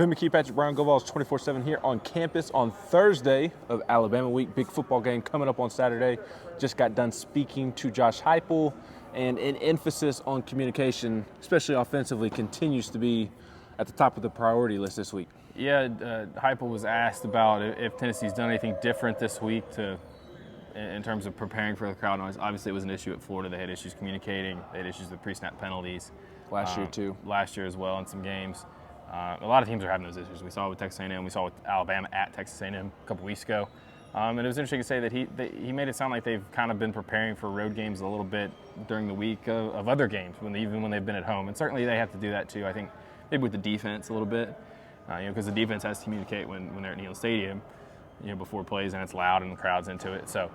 Ben McKee, Patrick Brown, Go Vols 24/7 here on campus on Thursday of Alabama week. Big football game coming up on Saturday. Just got done speaking to Josh Heupel, and an emphasis on communication, especially offensively, continues to be at the top of the priority list this week. Yeah, Heupel was asked about if Tennessee's done anything different this week in terms of preparing for the crowd noise. Obviously, it was an issue at Florida. They had issues communicating. They had issues with pre-snap penalties. Last year, too. Last year as well in some games. A lot of teams are having those issues. We saw it with Texas A&M. We saw it with Alabama at Texas A&M a couple weeks ago. And it was interesting to say that he made it sound like they've kind of been preparing for road games a little bit during the week of other games, even when they've been at home. And certainly they have to do that too. I think maybe with the defense a little bit, because the defense has to communicate when they're at Neyland Stadium, before plays and it's loud and the crowd's into it. So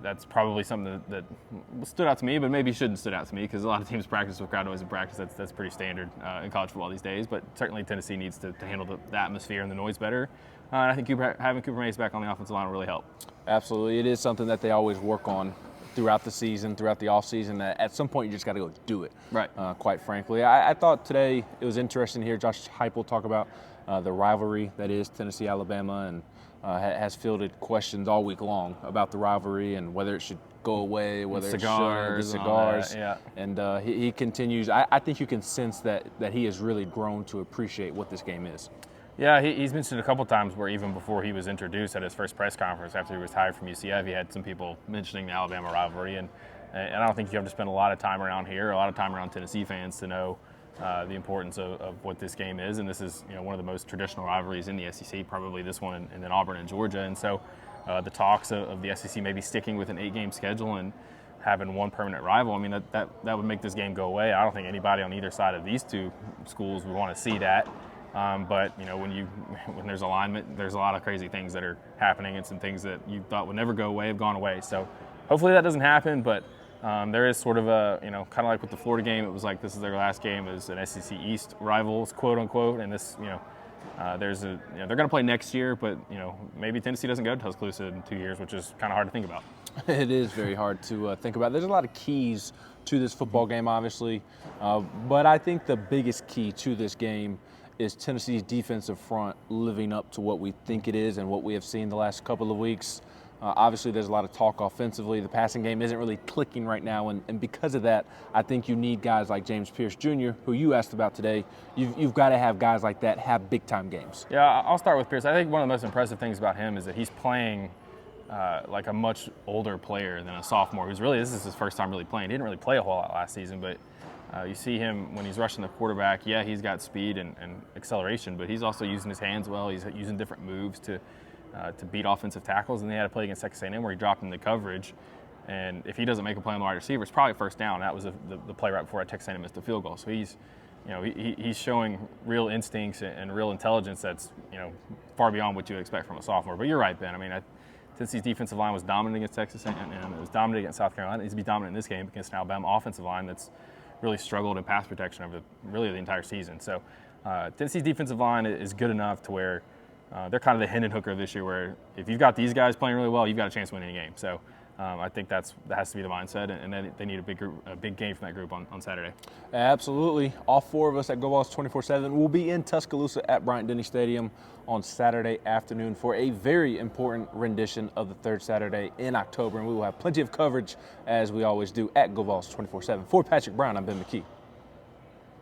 that's probably something that stood out to me, but maybe shouldn't stood out to me because a lot of teams practice with crowd noise in practice. That's pretty standard in college football these days. But certainly Tennessee needs to handle the atmosphere and the noise better. And I think having Cooper Mays back on the offensive line will really help. Absolutely. It is something that they always work on throughout the season, throughout the offseason. At some point, you just got to go do it. Right. Quite frankly. I thought today it was interesting to hear Josh Heupel talk about the rivalry that is Tennessee-Alabama, and has fielded questions all week long about the rivalry and whether it should go away, whether it should, the cigars. Yeah. And he continues. I think you can sense that he has really grown to appreciate what this game is. Yeah, he's mentioned a couple times where even before he was introduced at his first press conference after he was hired from UCF, he had some people mentioning the Alabama rivalry. And I don't think you have to spend a lot of time around here, a lot of time around Tennessee fans to know the importance of what this game is. And this is one of the most traditional rivalries in the SEC, probably this one and then Auburn and Georgia. And so the talks of the SEC maybe sticking with an 8-game schedule and having one permanent rival, I mean, that would make this game go away. I don't think anybody on either side of these two schools would want to see that. But when there's alignment, there's a lot of crazy things that are happening, and some things that you thought would never go away have gone away. So hopefully that doesn't happen. But there is sort of a kind of like with the Florida game, it was like this is their last game as an SEC East rivals, quote unquote. And this they're going to play next year, but maybe Tennessee doesn't go to Tuscaloosa in 2 years, which is kind of hard to think about. It is very hard to think about. There's a lot of keys to this football game, obviously, but I think the biggest key to this game is Tennessee's defensive front living up to what we think it is and what we have seen the last couple of weeks. Obviously, there's a lot of talk offensively. The passing game isn't really clicking right now, and because of that, I think you need guys like James Pierce Jr., who you asked about today. You've got to have guys like that have big-time games. Yeah, I'll start with Pierce. I think one of the most impressive things about him is that he's playing like a much older player than a sophomore, this is his first time really playing. He didn't really play a whole lot last season, but you see him when he's rushing the quarterback. Yeah, he's got speed and acceleration, but he's also using his hands well. He's using different moves to beat offensive tackles. And they had a play against Texas A&M where he dropped into coverage. And if he doesn't make a play on the wide receiver, it's probably first down. That was the play right before Texas A&M missed the field goal. So he's showing real instincts and real intelligence that's far beyond what you would expect from a sophomore. But you're right, Ben. I mean, Tennessee's defensive line was dominant against Texas A&M. It was dominant against South Carolina. It needs to be dominant in this game against an Alabama offensive line that's really struggled in pass protection over really the entire season. So Tennessee's defensive line is good enough to where they're kind of the Hendon Hooker this year, where if you've got these guys playing really well, you've got a chance to win any game. So I think that has to be the mindset, and then they need a big game from that group on Saturday. Absolutely. All four of us at Go Vols 24/7 will be in Tuscaloosa at Bryant-Denny Stadium on Saturday afternoon for a very important rendition of the third Saturday in October, and we will have plenty of coverage, as we always do, at Go Vols 24/7. For Patrick Brown, I'm Ben McKee.